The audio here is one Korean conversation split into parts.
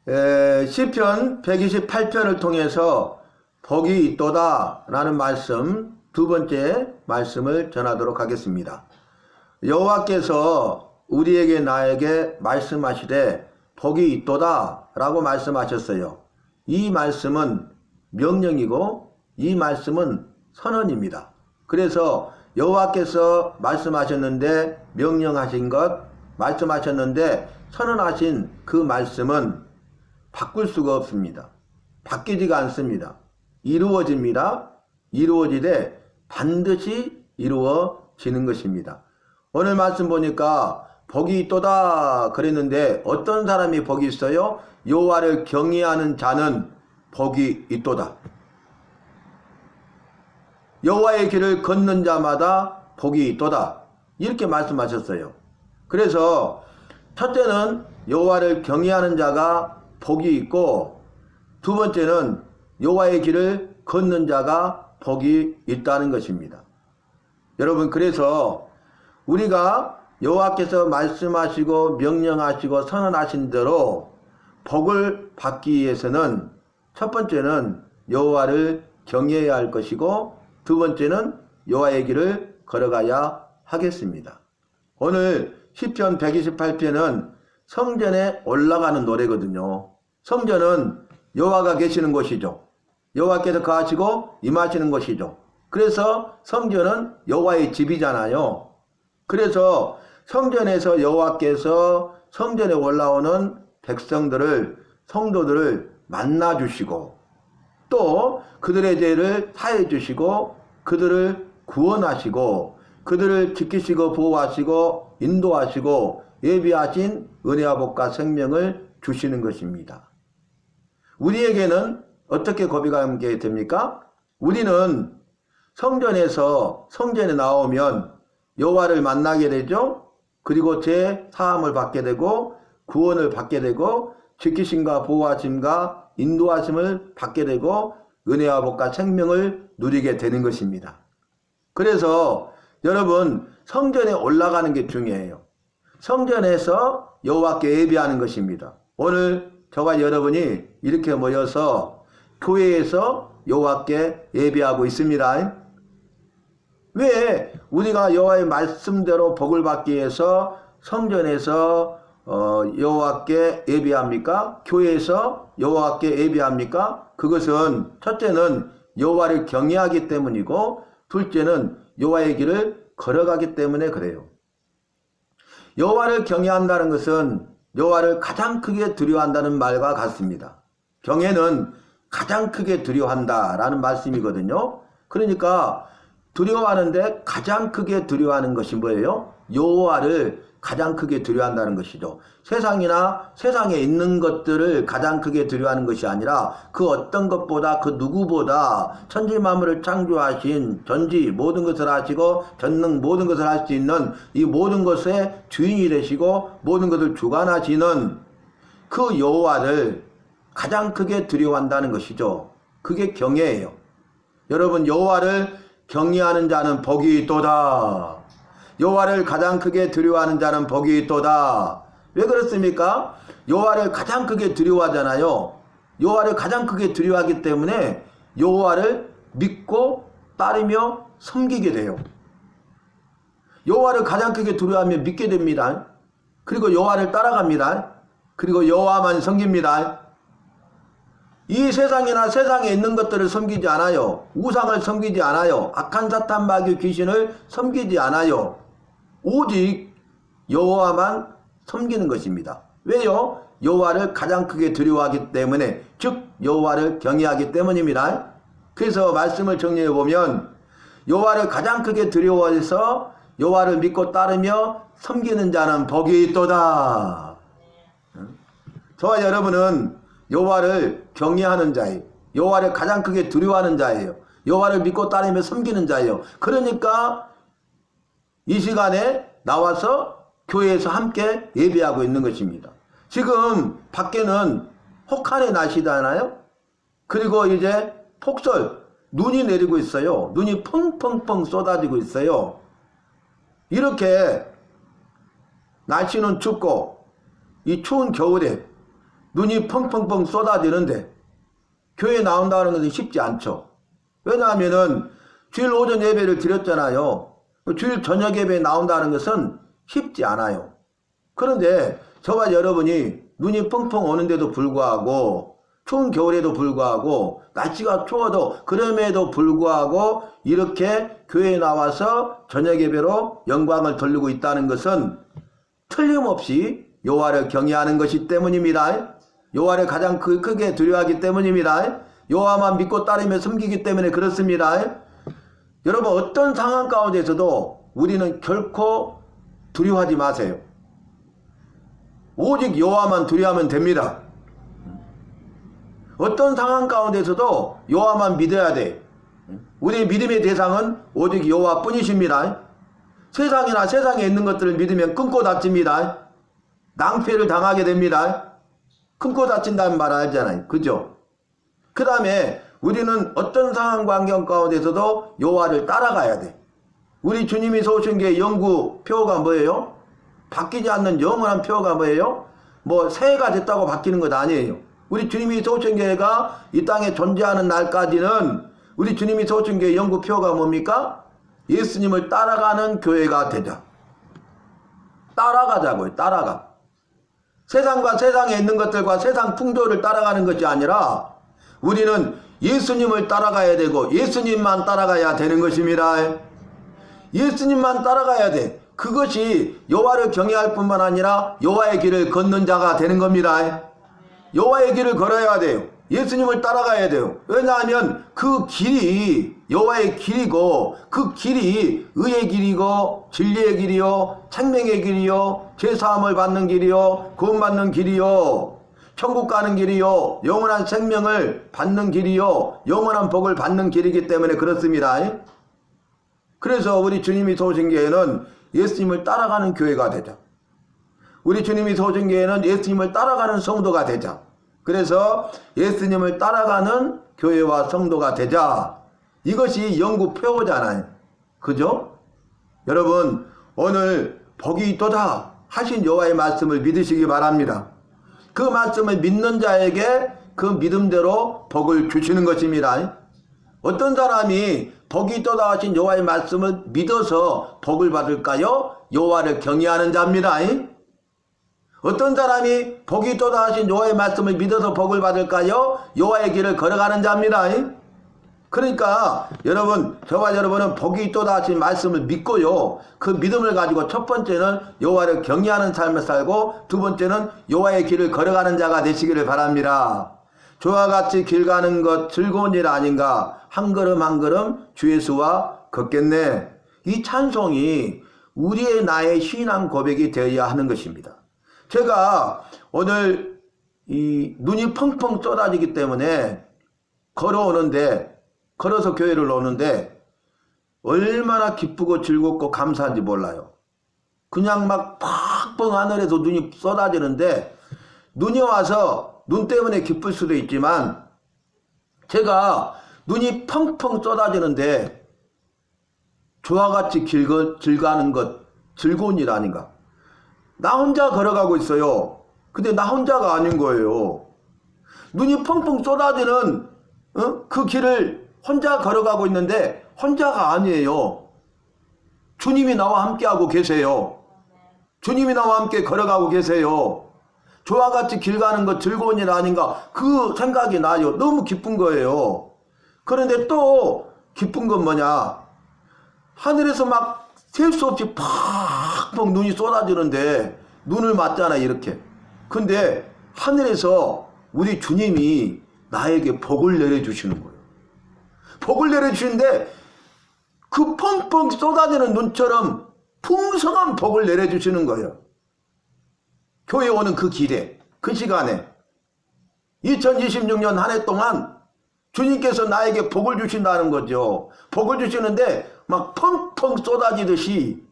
시편 128편을 통해서 복이 있도다 라는 말씀, 두 번째 말씀을 전하도록 하겠습니다. 여호와께서 우리에게 나에게 말씀하시되 복이 있도다 라고 말씀하셨어요. 이 말씀은 명령이고 이 말씀은 선언입니다. 그래서 여호와께서 말씀하셨는데, 명령하신 것, 말씀하셨는데 선언하신 그 말씀은 바꿀 수가 없습니다. 바뀌지가 않습니다. 이루어집니다. 이루어지되 반드시 이루어지는 것입니다. 오늘 말씀 보니까 복이 있도다 그랬는데 어떤 사람이 복이 있어요? 여호와를 경외하는 자는 복이 있도다. 여호와의 길을 걷는 자마다 복이 있도다. 이렇게 말씀하셨어요. 그래서 첫째는 여호와를 경외하는 자가 복이 있고, 두 번째는 여호와의 길을 걷는 자가 복이 있다는 것입니다. 여러분, 그래서 우리가 여호와께서 말씀하시고 명령하시고 선언하신 대로 복을 받기 위해서는 첫 번째는 여호와를 경외해야 할 것이고, 두 번째는 여호와의 길을 걸어가야 하겠습니다. 오늘 시편 128편은 성전에 올라가는 노래거든요. 성전은 여호와가 계시는 곳이죠. 여호와께서 거하시고 임하시는 곳이죠. 그래서 성전은 여호와의 집이잖아요. 그래서 성전에서 여호와께서 성전에 올라오는 백성들을, 성도들을 만나주시고 또 그들의 죄를 사해 주시고 그들을 구원하시고 그들을 지키시고 보호하시고 인도하시고 예비하신 은혜와 복과 생명을 주시는 것입니다. 우리에게는 어떻게 고백하게 됩니까? 우리는 성전에서 성전에 나오면 여호와를 만나게 되죠. 그리고 죄 사함을 받게 되고 구원을 받게 되고 지키심과 보호하심과 인도하심을 받게 되고 은혜와 복과 생명을 누리게 되는 것입니다. 그래서 여러분, 성전에 올라가는 게 중요해요. 성전에서 여호와께 예배하는 것입니다. 오늘 저와 여러분이 이렇게 모여서 교회에서 여호와께 예배하고 있습니다. 왜 우리가 여호와의 말씀대로 복을 받기 위해서 성전에서 여호와께 예배합니까? 교회에서 여호와께 예배합니까? 그것은 첫째는 여호와를 경외하기 때문이고, 둘째는 여호와의 길을 걸어가기 때문에 그래요. 여호와를 경외한다는 것은 여호와를 가장 크게 두려워한다는 말과 같습니다. 경외는 가장 크게 두려워한다라는 말씀이거든요. 그러니까 두려워하는데 가장 크게 두려워하는 것이 뭐예요? 여호와를 가장 크게 두려워한다는 것이죠. 세상이나 세상에 있는 것들을 가장 크게 두려워하는 것이 아니라 그 어떤 것보다, 그 누구보다 천지 만물을 창조하신, 전지 모든 것을 하시고 전능 모든 것을 할 수 있는 이 모든 것의 주인이 되시고 모든 것을 주관하시는 그 여호와를 가장 크게 두려워한다는 것이죠. 그게 경외예요. 여러분, 여호와를 경외하는 자는 복이 있도다. 여호와를 가장 크게 두려워하는 자는 복이 있도다. 왜 그렇습니까? 여호와를 가장 크게 두려워하잖아요. 여호와를 가장 크게 두려워하기 때문에 여호와를 믿고 따르며 섬기게 돼요. 여호와를 가장 크게 두려워하면 믿게 됩니다. 그리고 여호와를 따라갑니다. 그리고 여호와만 섬깁니다. 이 세상이나 세상에 있는 것들을 섬기지 않아요. 우상을 섬기지 않아요. 악한 사탄 마귀 귀신을 섬기지 않아요. 오직 여호와만 섬기는 것입니다. 왜요? 여호와를 가장 크게 두려워하기 때문에, 즉 여호와를 경외하기 때문입니다. 그래서 말씀을 정리해 보면 여호와를 가장 크게 두려워해서 여호와를 믿고 따르며 섬기는 자는 복이 있도다. 저와 여러분은 여호와를 경외하는 자예요. 여호와를 가장 크게 두려워하는 자예요. 여호와를 믿고 따르며 섬기는 자예요. 그러니까 이 시간에 나와서 교회에서 함께 예배하고 있는 것입니다. 지금 밖에는 혹한의 날씨잖아요. 그리고 이제 폭설, 눈이 내리고 있어요. 눈이 펑펑펑 쏟아지고 있어요. 이렇게 날씨는 춥고 이 추운 겨울에 눈이 펑펑펑 쏟아지는데 교회 나온다는 것은 쉽지 않죠. 왜냐하면은 주일 오전 예배를 드렸잖아요. 주일 저녁 예배에 나온다는 것은 쉽지 않아요. 그런데 저와 여러분이 눈이 펑펑 오는데도 불구하고 추운 겨울에도 불구하고 날씨가 추워도 그럼에도 불구하고 이렇게 교회에 나와서 저녁 예배로 영광을 돌리고 있다는 것은 틀림없이 여호와를 경외하는 것이 때문입니다. 여호와를 가장 크게 두려워하기 때문입니다. 여호와만 믿고 따르며 섬기기 때문에 그렇습니다. 여러분 어떤 상황 가운데서도 우리는 결코 두려워하지 마세요. 오직 여호와만 두려워하면 됩니다. 어떤 상황 가운데서도 여호와만 믿어야 돼. 우리의 믿음의 대상은 오직 여호와뿐이십니다. 세상이나 세상에 있는 것들을 믿으면 끊고 닫힙니다. 낭패를 당하게 됩니다. 끊고 닫힌다는 말 알잖아요. 그죠? 그 다음에 우리는 어떤 상황 환경 가운데서도 여호와를 따라가야 돼. 우리 주님이 세우신 게 영구 표어가 뭐예요? 바뀌지 않는 영원한 표어가 뭐예요? 뭐 새해가 됐다고 바뀌는 것 아니에요. 우리 주님이 세우신 교회가 이 땅에 존재하는 날까지는 우리 주님이 세우신 교회의 영구 표어가 뭡니까? 예수님을 따라가는 교회가 되자. 따라가자고요. 따라가. 세상과 세상에 있는 것들과 세상 풍조를 따라가는 것이 아니라 우리는 예수님을 따라가야 되고 예수님만 따라가야 되는 것입니다. 예수님만 따라가야 돼. 그것이 여호와를 경외할 뿐만 아니라 여호와의 길을 걷는 자가 되는 겁니다. 여호와의 길을 걸어야 돼요. 예수님을 따라가야 돼요. 왜냐하면 그 길이 여호와의 길이고 그 길이 의의 길이고 진리의 길이요 생명의 길이요 죄사함을 받는 길이요 구원받는 길이요 천국 가는 길이요 영원한 생명을 받는 길이요 영원한 복을 받는 길이기 때문에 그렇습니다. 그래서 우리 주님이 세우신 교회는 예수님을 따라가는 교회가 되자. 우리 주님이 세우신 교회는 예수님을 따라가는 성도가 되자. 그래서 예수님을 따라가는 교회와 성도가 되자. 이것이 영구 표어잖아요. 그죠? 여러분 오늘 복이 있도다 하신 여호와의 말씀을 믿으시기 바랍니다. 그 말씀을 믿는 자에게 그 믿음대로 복을 주시는 것입니다. 어떤 사람이 복이 있도다 하신 여호와의 말씀을 믿어서 복을 받을까요? 여호와를 경외하는 자입니다. 어떤 사람이 복이 있도다 하신 여호와의 말씀을 믿어서 복을 받을까요? 여호와의 길을 걸어가는 자입니다. 그러니까 여러분 저와 여러분은 복이 있도다 하신 말씀을 믿고요. 그 믿음을 가지고 첫 번째는 여호와를 경외하는 삶을 살고 두 번째는 여호와의 길을 걸어가는 자가 되시기를 바랍니다. 저와 같이 길 가는 것 즐거운 일 아닌가. 한 걸음 한 걸음 주의 수와 걷겠네. 이 찬송이 우리의 나의 신앙 고백이 되어야 하는 것입니다. 제가 오늘 이 눈이 펑펑 쏟아지기 때문에 걸어서 교회를 오는데 얼마나 기쁘고 즐겁고 감사한지 몰라요. 그냥 막 펑펑 하늘에서 눈이 쏟아지는데 눈이 와서 눈 때문에 기쁠 수도 있지만 제가 눈이 펑펑 쏟아지는데 저와 같이 길 가는 것 즐거운 일 아닌가. 나 혼자 걸어가고 있어요. 근데 나 혼자가 아닌 거예요. 눈이 펑펑 쏟아지는 그 길을 혼자 걸어가고 있는데 혼자가 아니에요. 주님이 나와 함께하고 계세요. 주님이 나와 함께 걸어가고 계세요. 저와 같이 길 가는 것 즐거운 일 아닌가 그 생각이 나요. 너무 기쁜 거예요. 그런데 또 기쁜 건 뭐냐. 하늘에서 막 셀 수 없이 팍팍 눈이 쏟아지는데 눈을 맞잖아 이렇게. 근데 하늘에서 우리 주님이 나에게 복을 내려주시는 거예요. 복을 내려주시는데 그 펑펑 쏟아지는 눈처럼 풍성한 복을 내려주시는 거예요. 교회 오는 그 길에 그 시간에 2026년 한 해 동안 주님께서 나에게 복을 주신다는 거죠. 복을 주시는데 막 펑펑 쏟아지듯이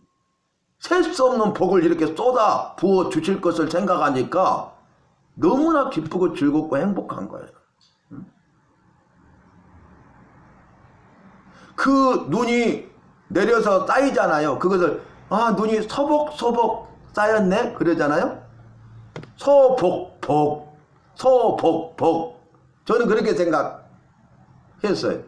셀 수 없는 복을 이렇게 쏟아 부어 주실 것을 생각하니까 너무나 기쁘고 즐겁고 행복한 거예요. 그 눈이 내려서 쌓이잖아요. 그것을 눈이 소복소복 쌓였네 그러잖아요. 소복복 소복, 복. 저는 그렇게 생각했어요.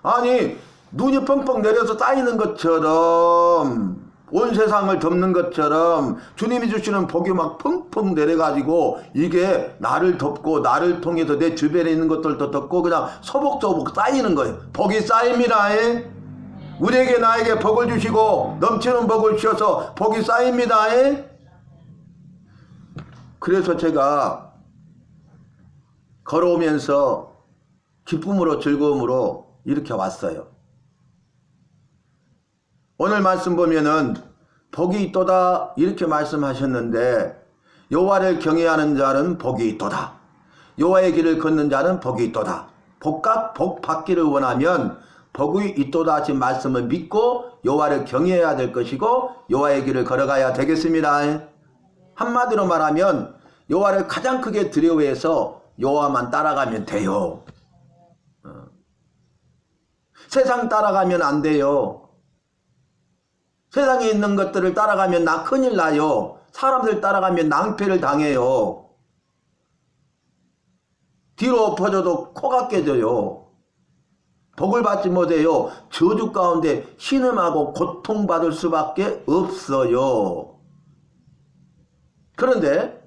아니, 눈이 펑펑 내려서 쌓이는 것처럼, 온 세상을 덮는 것처럼 주님이 주시는 복이 막 펑펑 내려가지고 이게 나를 덮고 나를 통해서 내 주변에 있는 것들도 덮고 그냥 소복소복 쌓이는 거예요. 복이 쌓입니다. 우리에게 나에게 복을 주시고 넘치는 복을 주셔서 복이 쌓입니다. 그래서 제가 걸어오면서 기쁨으로 즐거움으로 이렇게 왔어요. 오늘 말씀 보면은 복이 있도다 이렇게 말씀하셨는데 여호와를 경외하는 자는 복이 있도다. 여호와의 길을 걷는 자는 복이 있도다. 복 받기를 원하면 복이 있도다 하신 말씀을 믿고 여호와를 경외해야 될 것이고 여호와의 길을 걸어가야 되겠습니다. 한마디로 말하면 여호와를 가장 크게 두려워해서 여호와만 따라가면 돼요. 세상 따라가면 안 돼요. 세상에 있는 것들을 따라가면 나 큰일 나요. 사람들 따라가면 낭패를 당해요. 뒤로 엎어져도 코가 깨져요. 복을 받지 못해요. 저주 가운데 신음하고 고통받을 수밖에 없어요. 그런데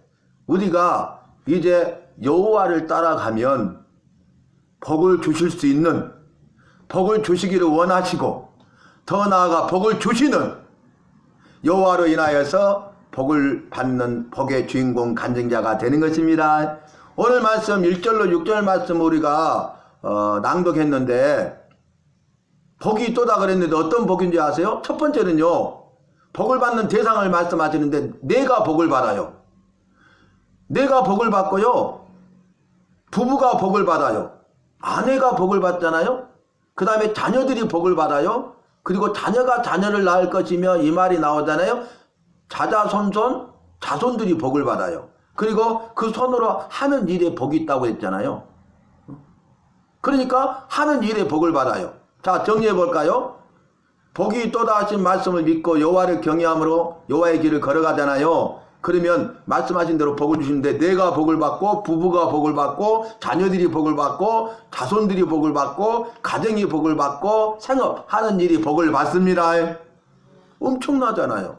우리가 이제 여호와를 따라가면 복을 주실 수 있는, 복을 주시기를 원하시고 더 나아가 복을 주시는 여호와로 인하여서 복을 받는 복의 주인공 간증자가 되는 것입니다. 오늘 말씀 1절로 6절 말씀 우리가 낭독했는데 복이 있도다 그랬는데 어떤 복인지 아세요? 첫 번째는요, 복을 받는 대상을 말씀하시는데 내가 복을 받아요. 내가 복을 받고요, 부부가 복을 받아요. 아내가 복을 받잖아요. 그 다음에 자녀들이 복을 받아요. 그리고 자녀가 자녀를 낳을 것이며 이 말이 나오잖아요. 자자손손 자손들이 복을 받아요. 그리고 그 손으로 하는 일에 복이 있다고 했잖아요. 그러니까 하는 일에 복을 받아요. 자, 정리해 볼까요? 복이 있도다 하신 말씀을 믿고 여호와를 경외함으로 여호와의 길을 걸어가잖아요. 그러면 말씀하신 대로 복을 주시는데 내가 복을 받고 부부가 복을 받고 자녀들이 복을 받고 자손들이 복을 받고 가정이 복을 받고 생업하는 일이 복을 받습니다. 엄청나잖아요.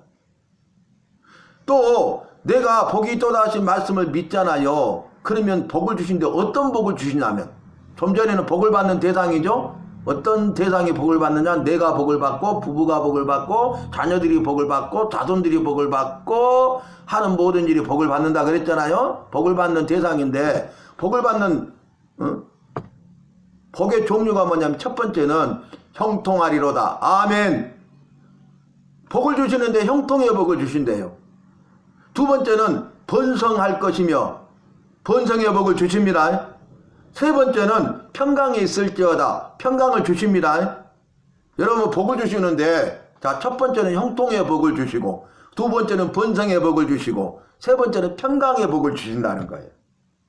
또 내가 복이 있도다 하신 말씀을 믿잖아요. 그러면 복을 주시는데 어떤 복을 주시냐면 좀 전에는 복을 받는 대상이죠. 어떤 대상이 복을 받느냐? 내가 복을 받고 부부가 복을 받고 자녀들이 복을 받고 자손들이 복을 받고 하는 모든 일이 복을 받는다 그랬잖아요. 복을 받는 대상인데 복을 받는 복의 종류가 뭐냐면 첫 번째는 형통하리로다. 아멘. 복을 주시는데 형통의 복을 주신대요. 두 번째는 번성할 것이며 번성의 복을 주십니다. 세 번째는 평강이 있을지어다. 평강을 주십니다. 여러분 복을 주시는데 자, 첫 번째는 형통의 복을 주시고 두 번째는 번성의 복을 주시고 세 번째는 평강의 복을 주신다는 거예요.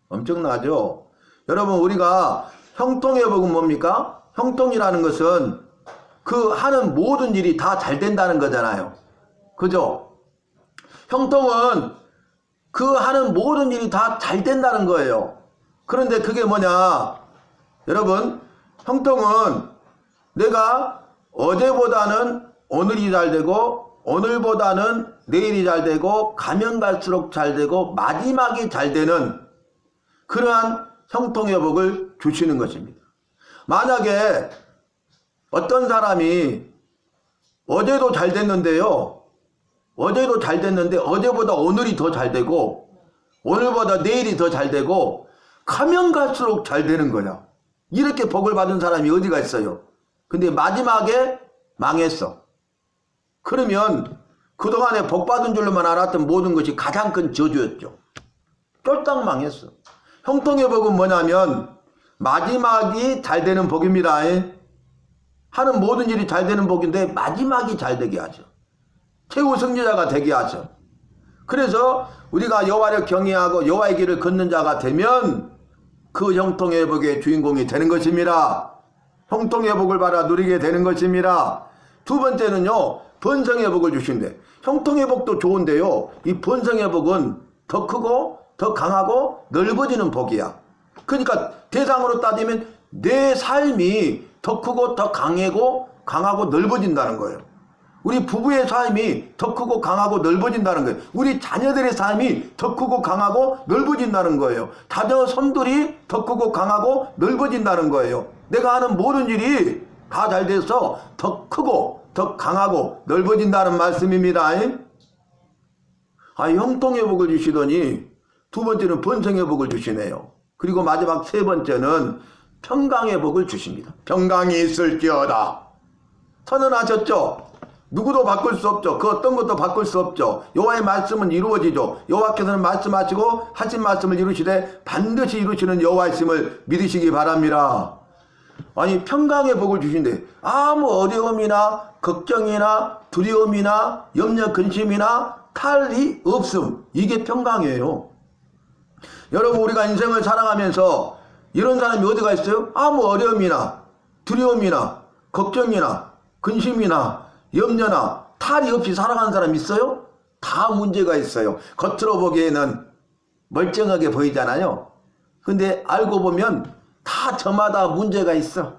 엄청나죠? 여러분 우리가 형통의 복은 뭡니까? 형통이라는 것은 그 하는 모든 일이 다 잘 된다는 거잖아요. 그죠? 형통은 그 하는 모든 일이 다 잘 된다는 거예요. 그런데 그게 뭐냐? 여러분, 형통은 내가 어제보다는 오늘이 잘 되고 오늘보다는 내일이 잘 되고 가면 갈수록 잘 되고 마지막이 잘 되는 그러한 형통의 복을 주시는 것입니다. 만약에 어떤 사람이 어제도 잘 됐는데요. 어제도 잘 됐는데 어제보다 오늘이 더 잘 되고 오늘보다 내일이 더 잘 되고 가면 갈수록 잘 되는 거야. 이렇게 복을 받은 사람이 어디가 있어요? 근데 마지막에 망했어. 그러면 그동안에 복 받은 줄로만 알았던 모든 것이 가장 큰 저주였죠. 쫄딱 망했어. 형통의 복은 뭐냐면 마지막이 잘 되는 복입니다. 하는 모든 일이 잘 되는 복인데 마지막이 잘 되게 하죠. 최후 승리자가 되게 하죠. 그래서 우리가 여호와를 경외하고 여호와의 길을 걷는 자가 되면 그 형통의 복의 주인공이 되는 것입니다. 형통의 복을 받아 누리게 되는 것입니다. 두 번째는요, 번성의 복을 주신대. 형통의 복도 좋은데요, 이 번성의 복은 더 크고 더 강하고 넓어지는 복이야. 그러니까 대상으로 따지면 내 삶이 더 크고 더 강하고 넓어진다는 거예요. 우리 부부의 삶이 더 크고 강하고 넓어진다는 거예요. 우리 자녀들의 삶이 더 크고 강하고 넓어진다는 거예요. 자녀 손들이 더 크고 강하고 넓어진다는 거예요. 내가 하는 모든 일이 다 잘 돼서 더 크고 더 강하고 넓어진다는 말씀입니다. 형통의 복을 주시더니 두 번째는 번성의 복을 주시네요. 그리고 마지막 세 번째는 평강의 복을 주십니다. 평강이 있을지어다. 선언하셨죠? 누구도 바꿀 수 없죠. 그 어떤 것도 바꿀 수 없죠. 여호와의 말씀은 이루어지죠. 여호와께서는 말씀하시고 하신 말씀을 이루시되 반드시 이루시는 여호와이심을 믿으시기 바랍니다. 아니 평강의 복을 주신대. 아무 어려움이나 걱정이나 두려움이나 염려 근심이나 탈이 없음. 이게 평강이에요. 여러분 우리가 인생을 살아가면서 이런 사람이 어디가 있어요? 아무 어려움이나 두려움이나 걱정이나 근심이나 염려나 탈이 없이 살아가는 사람 있어요? 다 문제가 있어요. 겉으로 보기에는 멀쩡하게 보이잖아요. 근데 알고 보면 다 저마다 문제가 있어.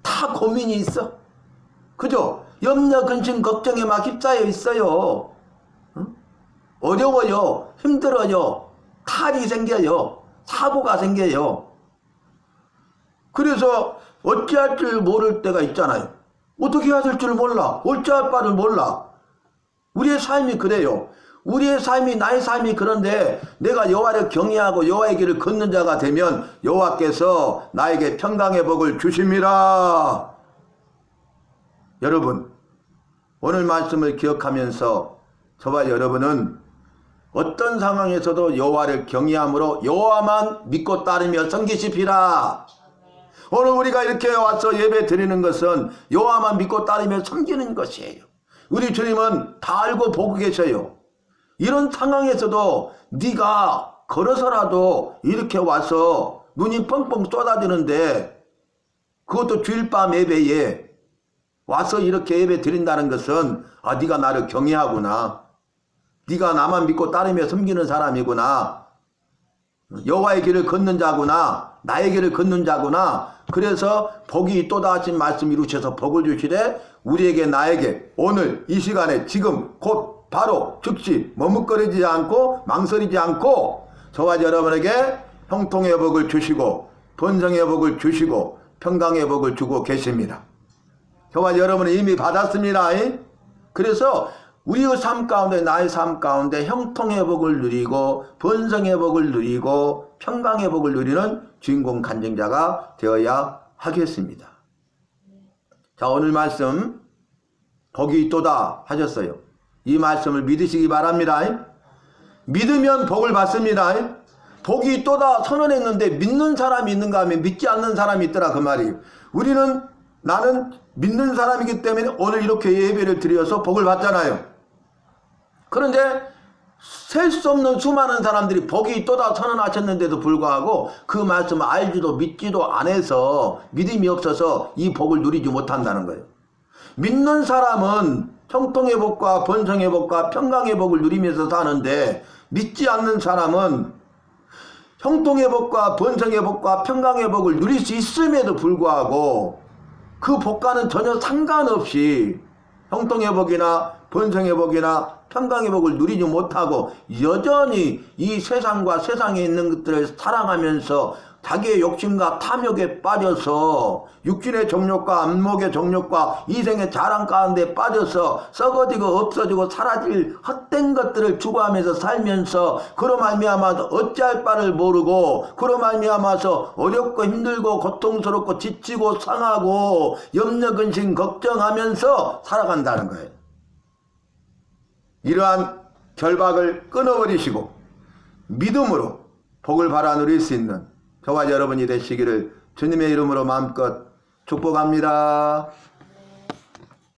다 고민이 있어. 그죠? 염려, 근심, 걱정에 막 휩싸여 있어요. 어려워요. 힘들어요. 탈이 생겨요. 사고가 생겨요. 그래서 어찌할 줄 모를 때가 있잖아요. 어떻게 해야 될 줄 몰라. 어찌할 바를 몰라. 우리의 삶이 그래요. 우리의 삶이 나의 삶이 그런데 내가 여호와를 경외하고 여호와의 길을 걷는 자가 되면 여호와께서 나에게 평강의 복을 주십니다. 여러분 오늘 말씀을 기억하면서 저와 여러분은 어떤 상황에서도 여호와를 경외함으로 여호와만 믿고 따르며 섬기시리라. 오늘 우리가 이렇게 와서 예배 드리는 것은 여호와만 믿고 따르며 섬기는 것이에요. 우리 주님은 다 알고 보고 계셔요. 이런 상황에서도 네가 걸어서라도 이렇게 와서 눈이 뻥뻥 쏟아지는데 그것도 주일밤 예배에 와서 이렇게 예배 드린다는 것은 네가 나를 경외하구나. 네가 나만 믿고 따르며 섬기는 사람이구나. 여호와의 길을 걷는 자구나. 나의 길을 걷는 자구나. 그래서 복이 있도다 하신 말씀 이루셔서 복을 주시되 우리에게 나에게 오늘 이 시간에 지금 곧 바로 즉시 머뭇거리지 않고 망설이지 않고 저와 여러분에게 형통의 복을 주시고 번성의 복을 주시고 평강의 복을 주고 계십니다. 저와 여러분은 이미 받았습니다. 그래서 우리의 삶 가운데 나의 삶 가운데 형통의 복을 누리고 번성의 복을 누리고 평강의 복을 누리는 주인공 간증자가 되어야 하겠습니다. 자 오늘 말씀 복이 있도다 하셨어요. 이 말씀을 믿으시기 바랍니다. 믿으면 복을 받습니다. 복이 있도다 선언했는데 믿는 사람이 있는가 하면 믿지 않는 사람이 있더라 그 말이에요. 나는 믿는 사람이기 때문에 오늘 이렇게 예배를 드려서 복을 받잖아요. 그런데 셀 수 없는 수많은 사람들이 복이 있도다 선언하셨는데도 불구하고 그 말씀을 알지도 믿지도 않아서 믿음이 없어서 이 복을 누리지 못한다는 거예요. 믿는 사람은 형통의 복과 번성의 복과 평강의 복을 누리면서 사는데 믿지 않는 사람은 형통의 복과 번성의 복과 평강의 복을 누릴 수 있음에도 불구하고 그 복과는 전혀 상관없이 형통의 복이나 번성의 복이나 평강의 복을 누리지 못하고 여전히 이 세상과 세상에 있는 것들을 사랑하면서 자기의 욕심과 탐욕에 빠져서 육신의 정욕과 안목의 정욕과 이생의 자랑 가운데 빠져서 썩어지고 없어지고 사라질 헛된 것들을 추구하면서 살면서 그로 말미암아서 어찌할 바를 모르고 그로 말미암아서 어렵고 힘들고 고통스럽고 지치고 상하고 염려 근심 걱정하면서 살아간다는 거예요. 이러한 결박을 끊어버리시고 믿음으로 복을 받아 누릴 수 있는 저와 여러분이 되시기를 주님의 이름으로 마음껏 축복합니다.